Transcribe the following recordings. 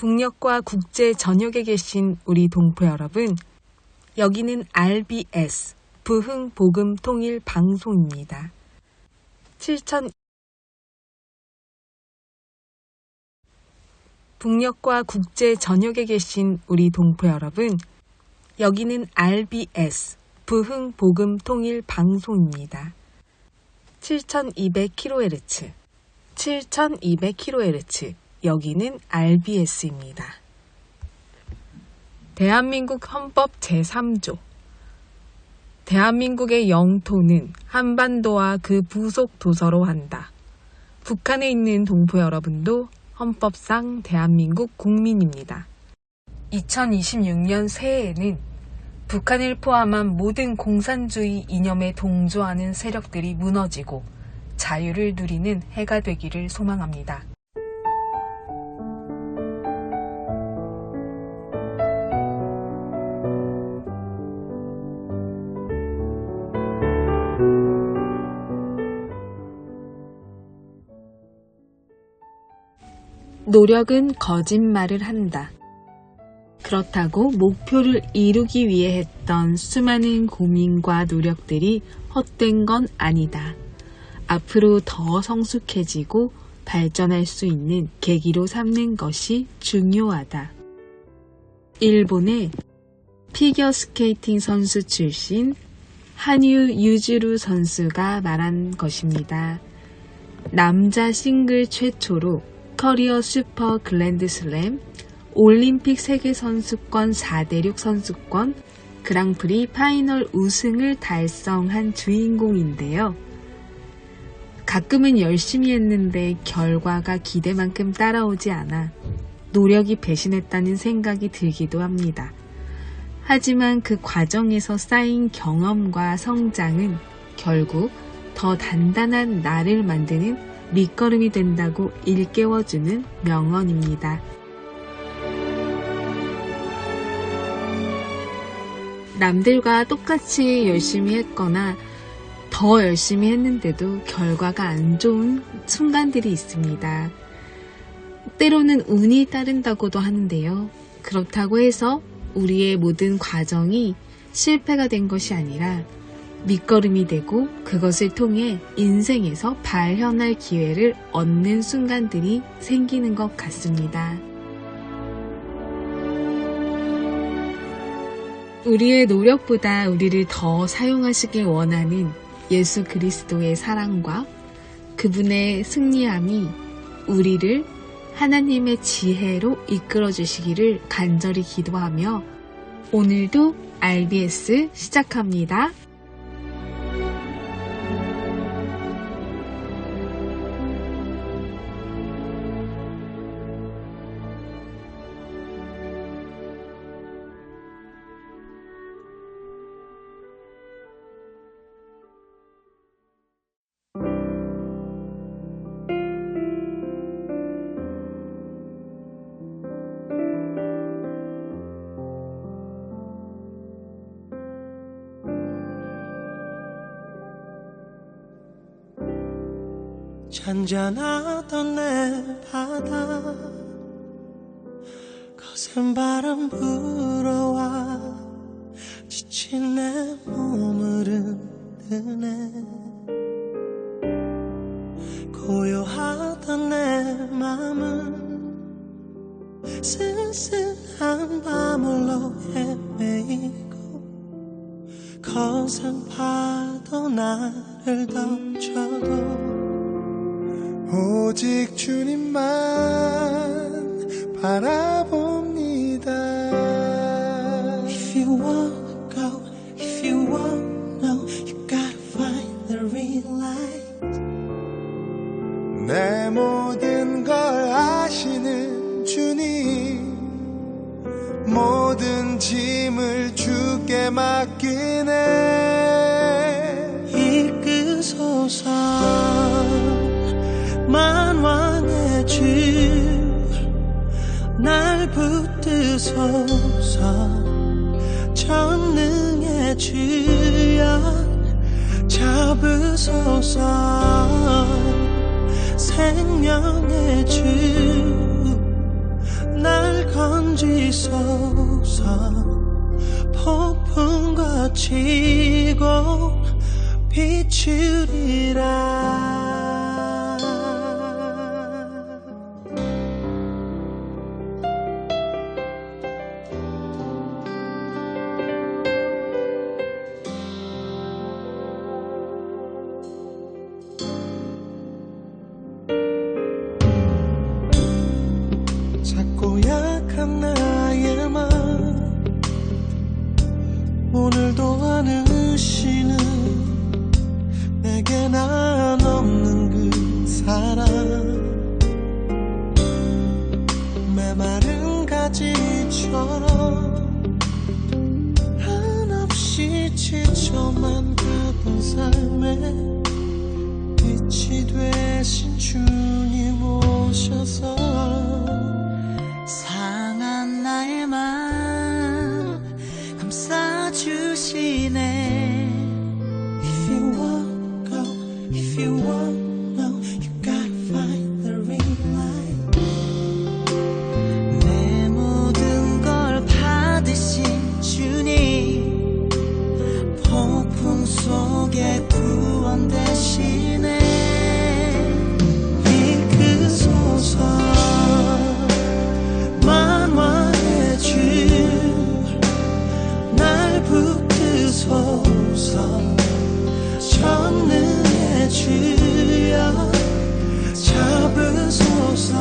북녘과 국제 전역에 계신 우리 동포 여러분, 여기는 RBS 부흥복음통일방송입니다. 북녘과 국제 전역에 계신 우리 동포 여러분, 여기는 RBS 부흥복음통일방송입니다. 7200kHz, 7200kHz, 여기는 RBS입니다. 대한민국 헌법 제3조. 대한민국의 영토는 한반도와 그 부속 도서로 한다. 북한에 있는 동포 여러분도 헌법상 대한민국 국민입니다. 2026년 새해에는 북한을 포함한 모든 공산주의 이념에 동조하는 세력들이 무너지고 자유를 누리는 해가 되기를 소망합니다. 노력은 거짓말을 한다. 그렇다고 목표를 이루기 위해 했던 수많은 고민과 노력들이 헛된 건 아니다. 앞으로 더 성숙해지고 발전할 수 있는 계기로 삼는 것이 중요하다. 일본의 피겨스케이팅 선수 출신 한유 유즈루 선수가 말한 것입니다. 남자 싱글 최초로 커리어 슈퍼 글랜드슬램, 올림픽 세계선수권 4대륙 선수권, 그랑프리 파이널 우승을 달성한 주인공인데요. 가끔은 열심히 했는데 결과가 기대만큼 따라오지 않아 노력이 배신했다는 생각이 들기도 합니다. 하지만 그 과정에서 쌓인 경험과 성장은 결국 더 단단한 나를 만드는 밑거름이 된다고 일깨워주는 명언입니다. 남들과 똑같이 열심히 했거나 더 열심히 했는데도 결과가 안 좋은 순간들이 있습니다. 때로는 운이 따른다고도 하는데요. 그렇다고 해서 우리의 모든 과정이 실패가 된 것이 아니라 밑거름이 되고 그것을 통해 인생에서 발현할 기회를 얻는 순간들이 생기는 것 같습니다. 우리의 노력보다 우리를 더 사용하시길 원하는 예수 그리스도의 사랑과 그분의 승리함이 우리를 하나님의 지혜로 이끌어 주시기를 간절히 기도하며 오늘도 RBS 시작합니다. 잔잔하던 내 바다 거센 바람 불어와 지친 내 몸을 흔드네. 고요하던 내 맘은 쓸쓸한 밤홀로 헤매이고 거센 파도 나를 덮쳐도 오직 주님만 바라봅니다. If you wanna go, if you wanna know, you gotta find the real light. 내 모든 걸 아시는 주님, 모든 짐을 주께 맡기네. 이끄소서 만왕의 주, 날 붙드소서. 전능의 주여 잡으소서. 생명의 주, 날 건지소서 폭풍과 치고 비추리라. 작고 약한 나의 맘 오늘도 안으시는 내게 난 없는 그 사랑 메마른 가지처럼 한없이 지쳐만 가던 삶에 빛이 되신 주님 오셔서 상한 나의 맘 감싸주시네. If you walk out, if you walk now, you gotta find the ring light. 내 모든 걸 받으신 주님 폭풍 속에 구원 되시네. 이끄소서 만왕의 주 날 붙드소서 전능의 주여 잡으소서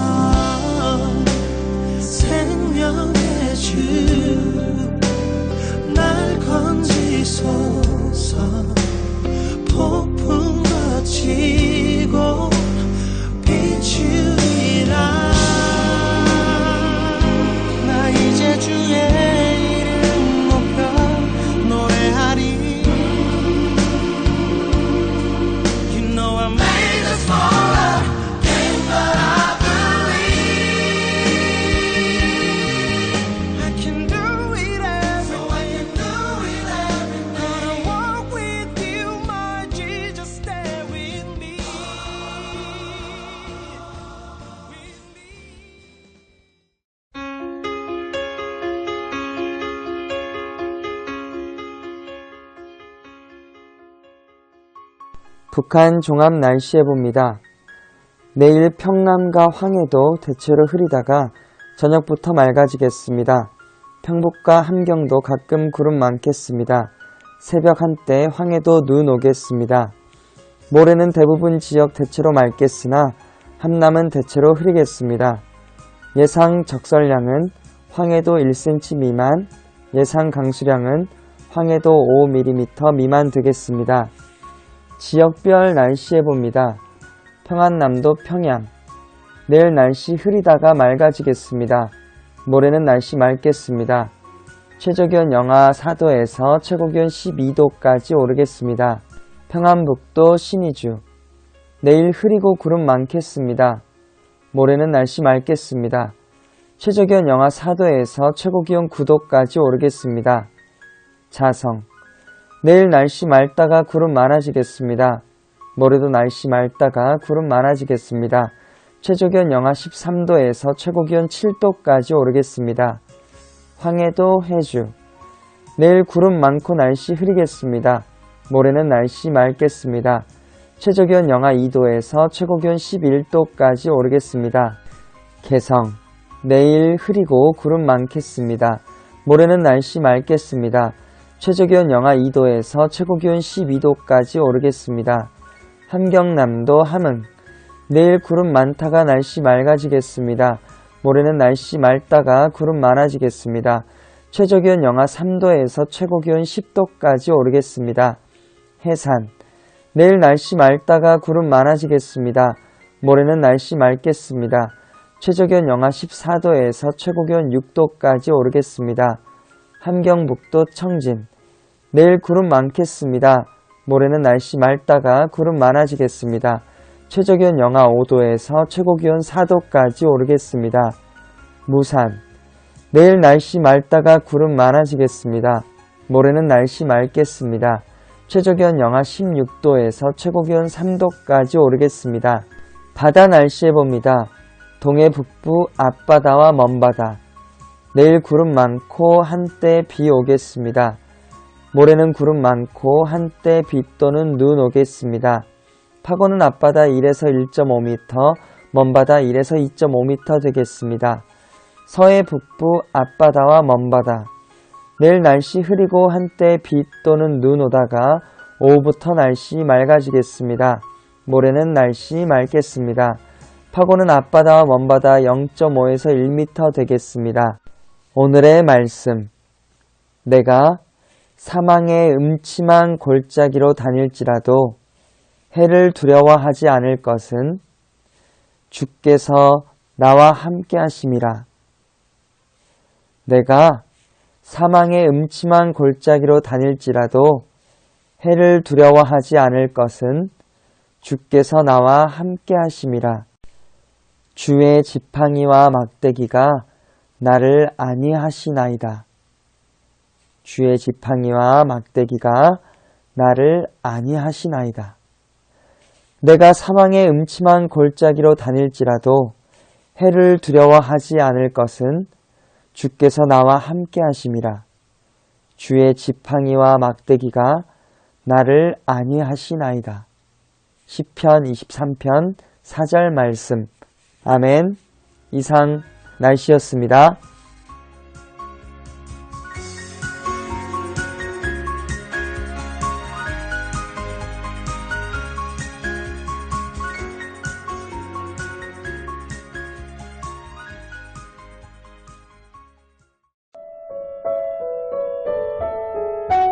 생명의 주 날 건지소서 폭풍과 치고 비추리라. 나 이제 주의 이름 높여 노래하리. You know I made a smaller game but I believe I can do it every way. Gonna walk with you my Jesus, stay with me. 북한 종합 날씨 예보입니다. 내일 평남과 황해도 대체로 흐리다가 저녁부터 맑아지겠습니다. 평북과 함경도 가끔 구름 많겠습니다. 새벽 한때 황해도 눈 오겠습니다. 모레는 대부분 지역 대체로 맑겠으나 함남은 대체로 흐리겠습니다. 예상 적설량은 황해도 1cm 미만, 예상 강수량은 황해도 5mm 미만 되겠습니다. 지역별 날씨 예보입니다. 평안남도 평양, 내일 날씨 흐리다가 맑아지겠습니다. 모레는 날씨 맑겠습니다. 최저기온 영하 4도에서 최고기온 12도까지 오르겠습니다. 평안북도 신의주, 내일 흐리고 구름 많겠습니다. 모레는 날씨 맑겠습니다. 최저기온 영하 4도에서 최고기온 9도까지 오르겠습니다. 자성, 내일 날씨 맑다가 구름 많아지겠습니다. 모레도 날씨 맑다가 구름 많아지겠습니다. 최저기온 영하 13도에서 최고기온 7도까지 오르겠습니다. 황해도 해주, 내일 구름 많고 날씨 흐리겠습니다. 모레는 날씨 맑겠습니다. 최저기온 영하 2도에서 최고기온 11도까지 오르겠습니다. 개성, 내일 흐리고 구름 많겠습니다. 모레는 날씨 맑겠습니다. 최저기온 영하 2도에서 최고기온 12도까지 오르겠습니다. 함경남도 함흥, 내일 구름 많다가 날씨 맑아지겠습니다. 모레는 날씨 맑다가 구름 많아지겠습니다. 최저기온 영하 3도에서 최고기온 10도까지 오르겠습니다. 해산, 내일 날씨 맑다가 구름 많아지겠습니다. 모레는 날씨 맑겠습니다. 최저기온 영하 14도에서 최고기온 6도까지 오르겠습니다. 함경북도 청진, 내일 구름 많겠습니다. 모레는 날씨 맑다가 구름 많아지겠습니다. 최저기온 영하 5도에서 최고기온 4도까지 오르겠습니다. 무산, 내일 날씨 맑다가 구름 많아지겠습니다. 모레는 날씨 맑겠습니다. 최저기온 영하 16도에서 최고기온 3도까지 오르겠습니다. 바다 날씨 예보입니다. 동해 북부 앞바다와 먼바다, 내일 구름 많고 한때 비 오겠습니다. 모레는 구름 많고 한때 비 또는 눈 오겠습니다. 파고는 앞바다 1에서 1.5m, 먼바다 1에서 2.5m 되겠습니다. 서해 북부 앞바다와 먼바다. 내일 날씨 흐리고 한때 비 또는 눈 오다가 오후부터 날씨 맑아지겠습니다. 모레는 날씨 맑겠습니다. 파고는 앞바다와 먼바다 0.5에서 1m 되겠습니다. 오늘의 말씀. 내가 사망의 음침한 골짜기로 다닐지라도 해를 두려워하지 않을 것은 주께서 나와 함께 하심이라. 내가 사망의 음침한 골짜기로 다닐지라도 해를 두려워하지 않을 것은 주께서 나와 함께 하심이라. 주의 지팡이와 막대기가 나를 안위하시나이다. 주의 지팡이와 막대기가 나를 안위하시나이다. 내가 사망의 음침한 골짜기로 다닐지라도 해를 두려워하지 않을 것은 주께서 나와 함께 하심이라. 주의 지팡이와 막대기가 나를 안위하시나이다. 시편 23편 4절 말씀. 아멘. 이상 날씨였습니다.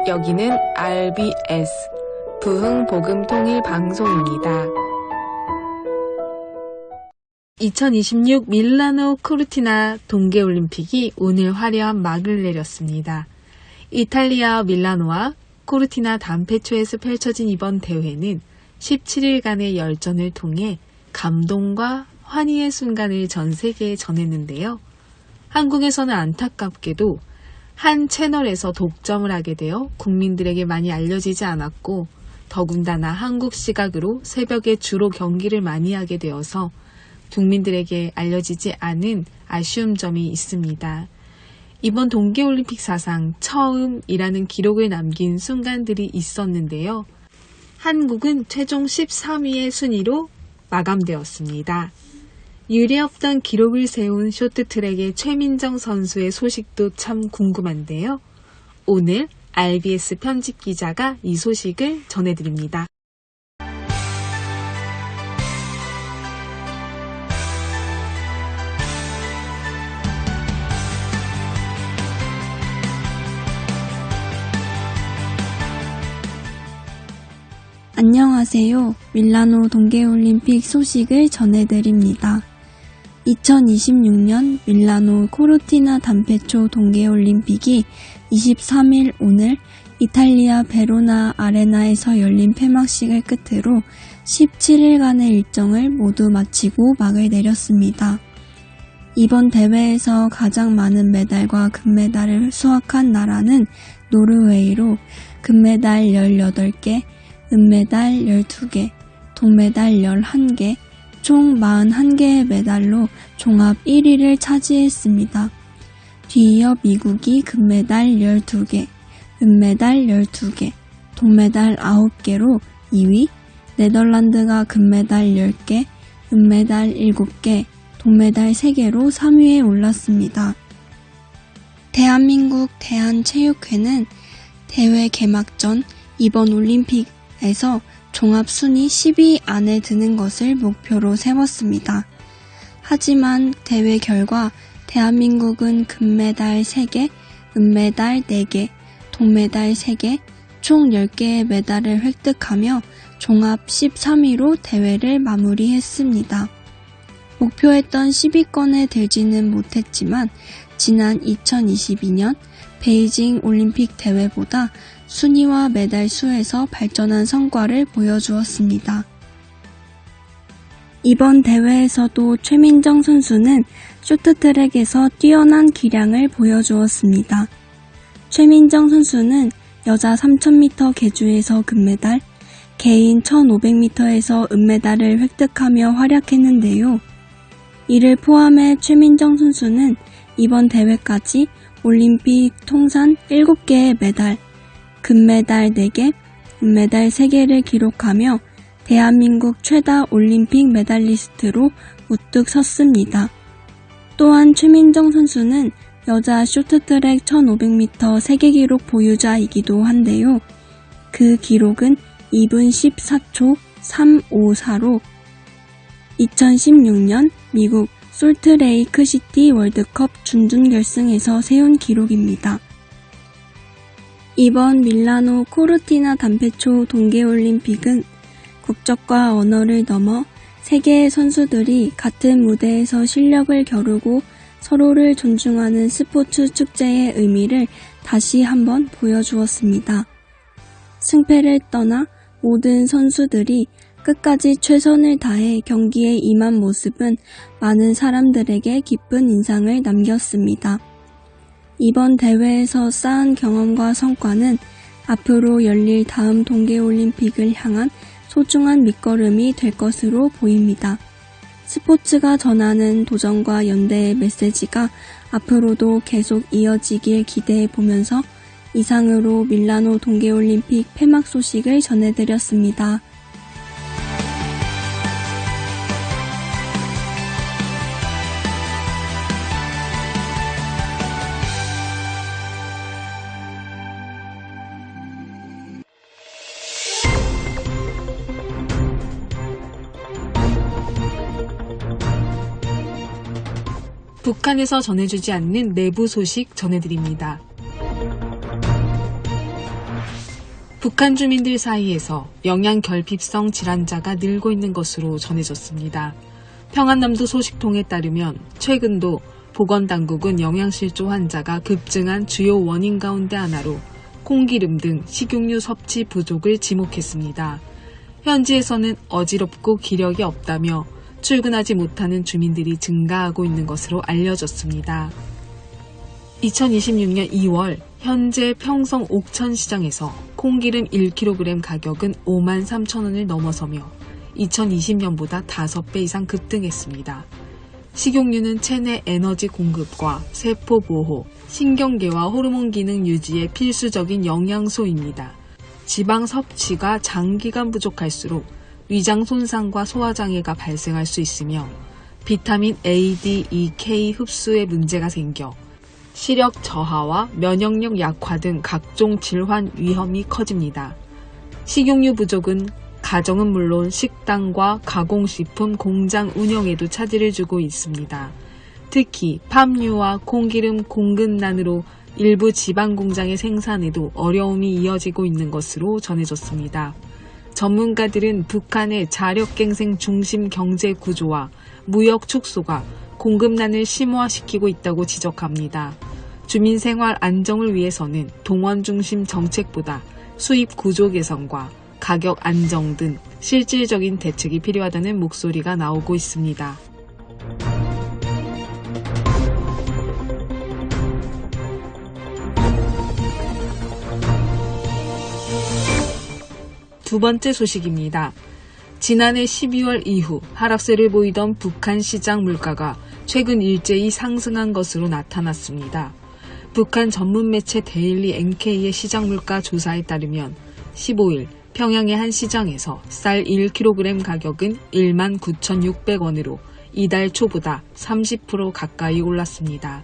여기는 RBS 부흥복음통일방송입니다. 2026 밀라노 코르티나 동계올림픽이 오늘 화려한 막을 내렸습니다. 이탈리아 밀라노와 코르티나 단페초에서 펼쳐진 이번 대회는 17일간의 열전을 통해 감동과 환희의 순간을 전 세계에 전했는데요. 한국에서는 안타깝게도 한 채널에서 독점을 하게 되어 국민들에게 많이 알려지지 않았고, 더군다나 한국 시각으로 새벽에 주로 경기를 많이 하게 되어서 국민들에게 알려지지 않은 아쉬운 점이 있습니다. 이번 동계올림픽 사상 처음이라는 기록을 남긴 순간들이 있었는데요. 한국은 최종 13위의 순위로 마감되었습니다. 유례없던 기록을 세운 쇼트트랙의 최민정 선수의 소식도 참 궁금한데요. 오늘 RBS 편집기자가 이 소식을 전해드립니다. 안녕하세요. 밀라노 동계올림픽 소식을 전해드립니다. 2026년 밀라노 코르티나 단페초 동계올림픽이 23일 오늘 이탈리아 베로나 아레나에서 열린 폐막식을 끝으로 17일간의 일정을 모두 마치고 막을 내렸습니다. 이번 대회에서 가장 많은 메달과 금메달을 수확한 나라는 노르웨이로 금메달 18개, 은메달 12개, 동메달 11개, 총 41개의 메달로 종합 1위를 차지했습니다. 뒤이어 미국이 금메달 12개, 은메달 12개, 동메달 9개로 2위, 네덜란드가 금메달 10개, 은메달 7개, 동메달 3개로 3위에 올랐습니다. 대한민국 대한체육회는 대회 개막 전 이번 올림픽에서 종합 순위 10위 안에 드는 것을 목표로 세웠습니다. 하지만 대회 결과 대한민국은 금메달 3개, 은메달 4개, 동메달 3개, 총 10개의 메달을 획득하며 종합 13위로 대회를 마무리했습니다. 목표했던 10위권에 들지는 못했지만 지난 2022년 베이징 올림픽 대회보다 순위와 메달 수에서 발전한 성과를 보여주었습니다. 이번 대회에서도 최민정 선수는 쇼트트랙에서 뛰어난 기량을 보여주었습니다. 최민정 선수는 여자 3000m 계주에서 금메달, 개인 1500m에서 은메달을 획득하며 활약했는데요. 이를 포함해 최민정 선수는 이번 대회까지 올림픽 통산 7개의 메달, 금메달 4개, 은메달 3개를 기록하며 대한민국 최다 올림픽 메달리스트로 우뚝 섰습니다. 또한 최민정 선수는 여자 쇼트트랙 1500m 세계 기록 보유자이기도 한데요. 그 기록은 2분 14초 354로 2016년 미국 솔트레이크 시티 월드컵 준결승에서 세운 기록입니다. 이번 밀라노 코르티나 단페초 동계올림픽은 국적과 언어를 넘어 세계의 선수들이 같은 무대에서 실력을 겨루고 서로를 존중하는 스포츠 축제의 의미를 다시 한번 보여주었습니다. 승패를 떠나 모든 선수들이 끝까지 최선을 다해 경기에 임한 모습은 많은 사람들에게 기쁜 인상을 남겼습니다. 이번 대회에서 쌓은 경험과 성과는 앞으로 열릴 다음 동계올림픽을 향한 소중한 밑거름이 될 것으로 보입니다. 스포츠가 전하는 도전과 연대의 메시지가 앞으로도 계속 이어지길 기대해 보면서 이상으로 밀라노 동계올림픽 폐막 소식을 전해드렸습니다. 북한에서 전해주지 않는 내부 소식 전해드립니다. 북한 주민들 사이에서 영양결핍성 질환자가 늘고 있는 것으로 전해졌습니다. 평안남도 소식통에 따르면 최근도 보건당국은 영양실조 환자가 급증한 주요 원인 가운데 하나로 콩기름 등 식용유 섭취 부족을 지목했습니다. 현지에서는 어지럽고 기력이 없다며 출근하지 못하는 주민들이 증가하고 있는 것으로 알려졌습니다. 2026년 2월 현재 평성 옥천시장에서 콩기름 1kg 가격은 53,000원을 넘어서며 2020년보다 5배 이상 급등했습니다. 식용유는 체내 에너지 공급과 세포 보호, 신경계와 호르몬 기능 유지에 필수적인 영양소입니다. 지방 섭취가 장기간 부족할수록 위장 손상과 소화장애가 발생할 수 있으며 비타민 A, D, E, K 흡수에 문제가 생겨 시력 저하와 면역력 약화 등 각종 질환 위험이 커집니다. 식용유 부족은 가정은 물론 식당과 가공식품 공장 운영에도 차질을 주고 있습니다. 특히 팜유와 콩기름 공급난으로 일부 지방 공장의 생산에도 어려움이 이어지고 있는 것으로 전해졌습니다. 전문가들은 북한의 자력갱생 중심 경제 구조와 무역 축소가 공급난을 심화시키고 있다고 지적합니다. 주민 생활 안정을 위해서는 동원 중심 정책보다 수입 구조 개선과 가격 안정 등 실질적인 대책이 필요하다는 목소리가 나오고 있습니다. 두 번째 소식입니다. 지난해 12월 이후 하락세를 보이던 북한 시장 물가가 최근 일제히 상승한 것으로 나타났습니다. 북한 전문 매체 데일리 NK의 시장 물가 조사에 따르면 15일 평양의 한 시장에서 쌀 1kg 가격은 19,600원으로 이달 초보다 30% 가까이 올랐습니다.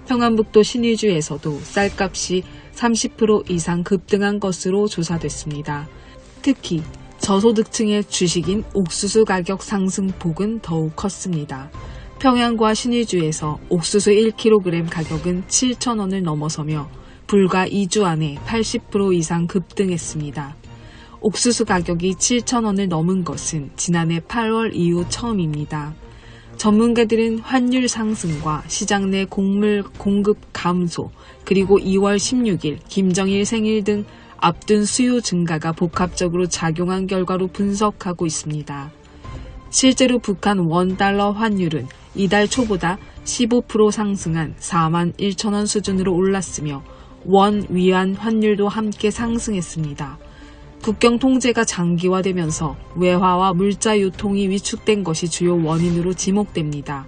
평안북도 신의주에서도 쌀값이 30% 이상 급등한 것으로 조사됐습니다. 특히 저소득층의 주식인 옥수수 가격 상승폭은 더욱 컸습니다. 평양과 신의주에서 옥수수 1kg 가격은 7,000원을 넘어서며 불과 2주 안에 80% 이상 급등했습니다. 옥수수 가격이 7,000원을 넘은 것은 지난해 8월 이후 처음입니다. 전문가들은 환율 상승과 시장 내 곡물 공급 감소, 그리고 2월 16일 김정일 생일 등 앞둔 수요 증가가 복합적으로 작용한 결과로 분석하고 있습니다. 실제로 북한 원달러 환율은 이달 초보다 15% 상승한 41,000원 수준으로 올랐으며 원, 위안 환율도 함께 상승했습니다. 국경 통제가 장기화되면서 외화와 물자 유통이 위축된 것이 주요 원인으로 지목됩니다.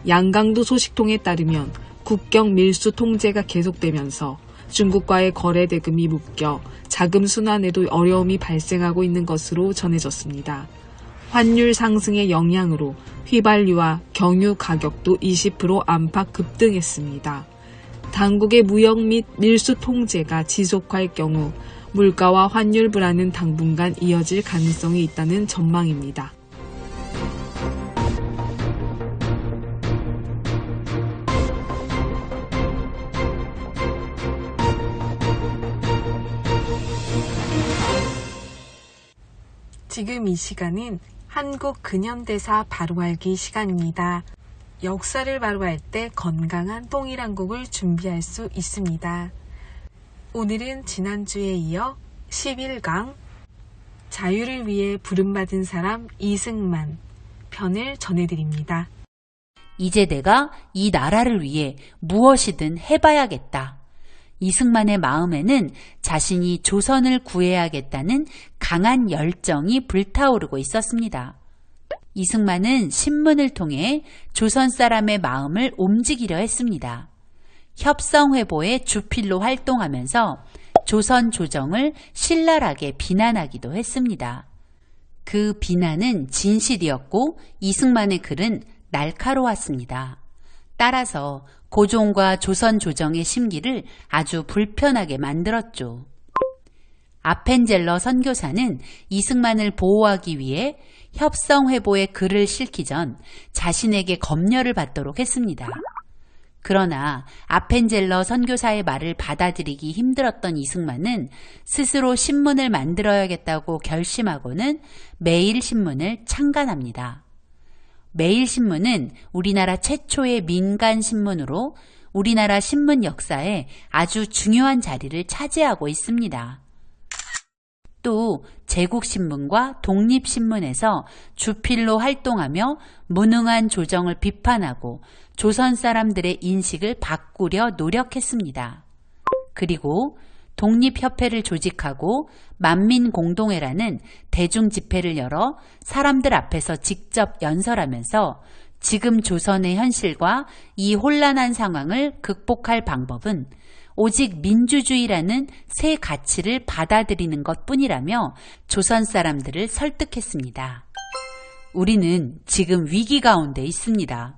양강도 소식통에 따르면 국경 밀수 통제가 계속되면서 중국과의 거래 대금이 묶여 자금 순환에도 어려움이 발생하고 있는 것으로 전해졌습니다. 환율 상승의 영향으로 휘발유와 경유 가격도 20% 안팎 급등했습니다. 당국의 무역 및 밀수 통제가 지속할 경우 물가와 환율 불안은 당분간 이어질 가능성이 있다는 전망입니다. 지금 이 시간은 한국 근현대사 바로알기 시간입니다. 역사를 바로할 때 건강한 통일한 곡을 준비할 수 있습니다. 오늘은 지난주에 이어 11강 자유를 위해 부름받은 사람 이승만 편을 전해드립니다. 이제 내가 이 나라를 위해 무엇이든 해봐야겠다. 이승만의 마음에는 자신이 조선을 구해야겠다는 강한 열정이 불타오르고 있었습니다. 이승만은 신문을 통해 조선 사람의 마음을 움직이려 했습니다. 협성회보의 주필로 활동하면서 조선 조정을 신랄하게 비난하기도 했습니다. 그 비난은 진실이었고 이승만의 글은 날카로웠습니다. 따라서 고종과 조선 조정의 심기를 아주 불편하게 만들었죠. 아펜젤러 선교사는 이승만을 보호하기 위해 협성회보에 글을 실기 전 자신에게 검열을 받도록 했습니다. 그러나 아펜젤러 선교사의 말을 받아들이기 힘들었던 이승만은 스스로 신문을 만들어야겠다고 결심하고는 매일신문을 창간합니다. 매일신문은 우리나라 최초의 민간신문으로 우리나라 신문 역사에 아주 중요한 자리를 차지하고 있습니다. 또 제국신문과 독립신문에서 주필로 활동하며 무능한 조정을 비판하고 조선 사람들의 인식을 바꾸려 노력했습니다. 그리고 독립협회를 조직하고 만민공동회라는 대중집회를 열어 사람들 앞에서 직접 연설하면서 지금 조선의 현실과 이 혼란한 상황을 극복할 방법은 오직 민주주의라는 새 가치를 받아들이는 것뿐이라며 조선 사람들을 설득했습니다. 우리는 지금 위기 가운데 있습니다.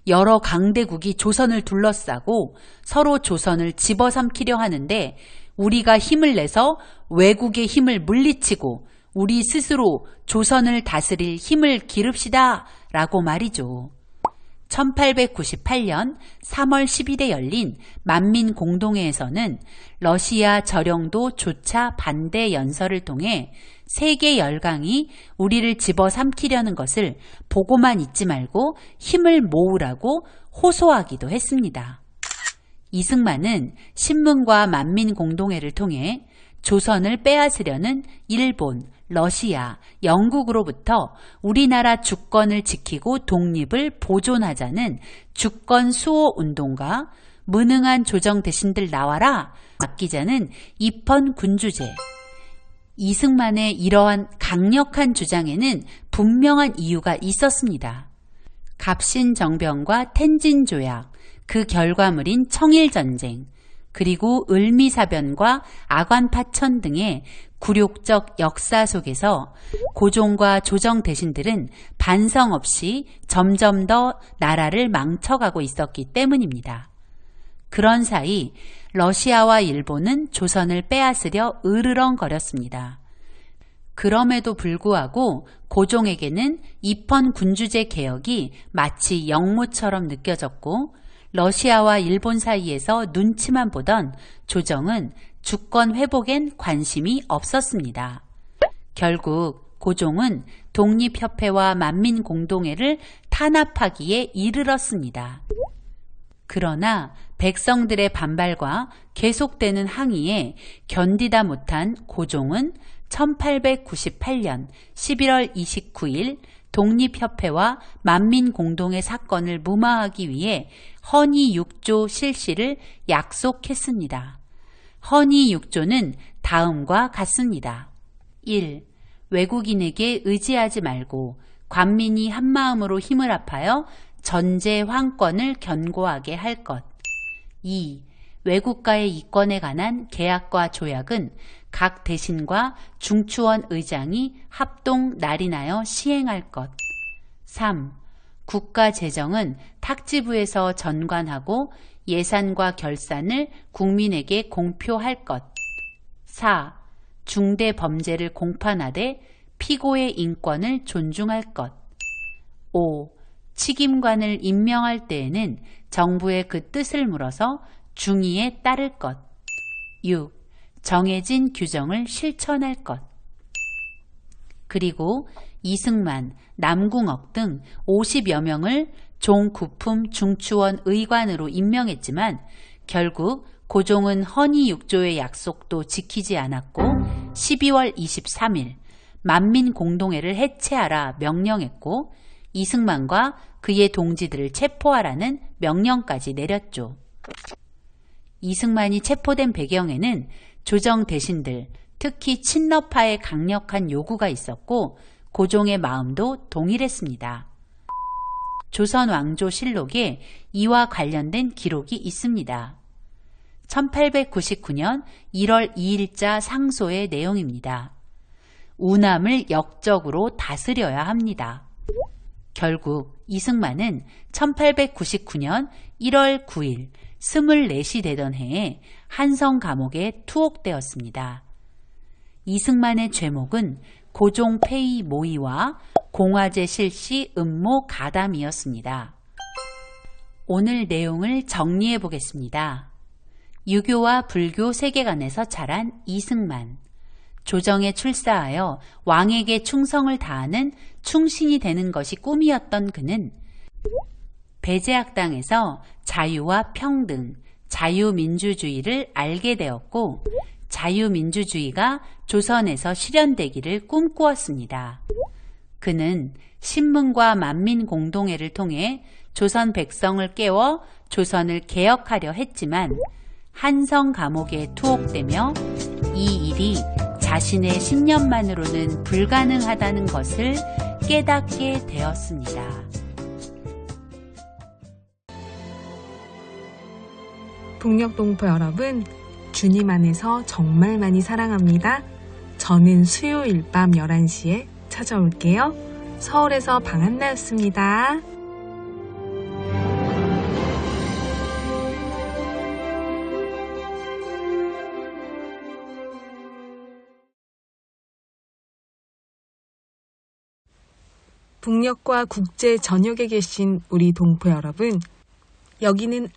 여러 강대국이 조선을 둘러싸고 서로 조선을 집어삼키려 하는데 우리가 힘을 내서 외국의 힘을 물리치고 우리 스스로 조선을 다스릴 힘을 기릅시다 라고 말이죠. 1898년 3월 10일에 열린 만민공동회에서는 러시아 저령도 조차 반대 연설을 통해 세계 열강이 우리를 집어삼키려는 것을 보고만 있지 말고 힘을 모으라고 호소하기도 했습니다. 이승만은 신문과 만민공동회를 통해 조선을 빼앗으려는 일본, 러시아, 영국으로부터 우리나라 주권을 지키고 독립을 보존하자는 주권 수호 운동과 무능한 조정 대신들 나와라 맡기자는 입헌 군주제. 이승만의 이러한 강력한 주장에는 분명한 이유가 있었습니다. 갑신정변과 텐진조약, 그 결과물인 청일전쟁, 그리고 을미사변과 아관파천 등의 굴욕적 역사 속에서 고종과 조정 대신들은 반성 없이 점점 더 나라를 망쳐가고 있었기 때문입니다. 그런 사이 러시아와 일본은 조선을 빼앗으려 으르렁거렸습니다. 그럼에도 불구하고 고종에게는 입헌 군주제 개혁이 마치 역모처럼 느껴졌고 러시아와 일본 사이에서 눈치만 보던 조정은 주권 회복엔 관심이 없었습니다. 결국 고종은 독립협회와 만민공동회를 탄압하기에 이르렀습니다. 그러나 백성들의 반발과 계속되는 항의에 견디다 못한 고종은 1898년 11월 29일 독립협회와 만민공동회 사건을 무마하기 위해 헌의 6조 실시를 약속했습니다. 헌의 6조는 다음과 같습니다. 1. 외국인에게 의지하지 말고 관민이 한마음으로 힘을 합하여 전제 황권을 견고하게 할 것. 2. 외국가의 이권에 관한 계약과 조약은 각 대신과 중추원 의장이 합동 날인하여 시행할 것. 3. 국가 재정은 탁지부에서 전관하고 예산과 결산을 국민에게 공표할 것. 4. 중대 범죄를 공판하되 피고의 인권을 존중할 것. 5. 책임관을 임명할 때에는 정부의 그 뜻을 물어서 중의에 따를 것. 6. 정해진 규정을 실천할 것. 그리고 이승만, 남궁옥 등 50여 명을 종구품 중추원 의관으로 임명했지만 결국 고종은 헌의 6조의 약속도 지키지 않았고 12월 23일 만민공동회를 해체하라 명령했고 이승만과 그의 동지들을 체포하라는 명령까지 내렸죠. 이승만이 체포된 배경에는 조정 대신들, 특히 친러파의 강력한 요구가 있었고 고종의 마음도 동일했습니다. 조선왕조실록에 이와 관련된 기록이 있습니다. 1899년 1월 2일자 상소의 내용입니다. 우남을 역적으로 다스려야 합니다. 결국 이승만은 1899년 1월 9일 24이 되던 해에 한성 감옥에 투옥되었습니다. 이승만의 죄목은 고종 폐위 모의와 공화제 실시 음모 가담이었습니다. 오늘 내용을 정리해 보겠습니다. 유교와 불교 세계관에서 자란 이승만. 조정에 출사하여 왕에게 충성을 다하는 충신이 되는 것이 꿈이었던 그는 배제학당에서 자유와 평등, 자유민주주의를 알게 되었고 자유민주주의가 조선에서 실현되기를 꿈꾸었습니다. 그는 신문과 만민공동회를 통해 조선 백성을 깨워 조선을 개혁하려 했지만 한성 감옥에 투옥되며 이 일이 자신의 신념만으로는 불가능하다는 것을 깨닫게 되었습니다. 북녘동포 여러분, 주님 안에서 정말 많이 사랑합니다. 저는 수요일 밤 11시에 찾아올게요. 서울에서 방한나였습니다. 북녘과 국제 전역에 계신 우리 동포 여러분, 여기는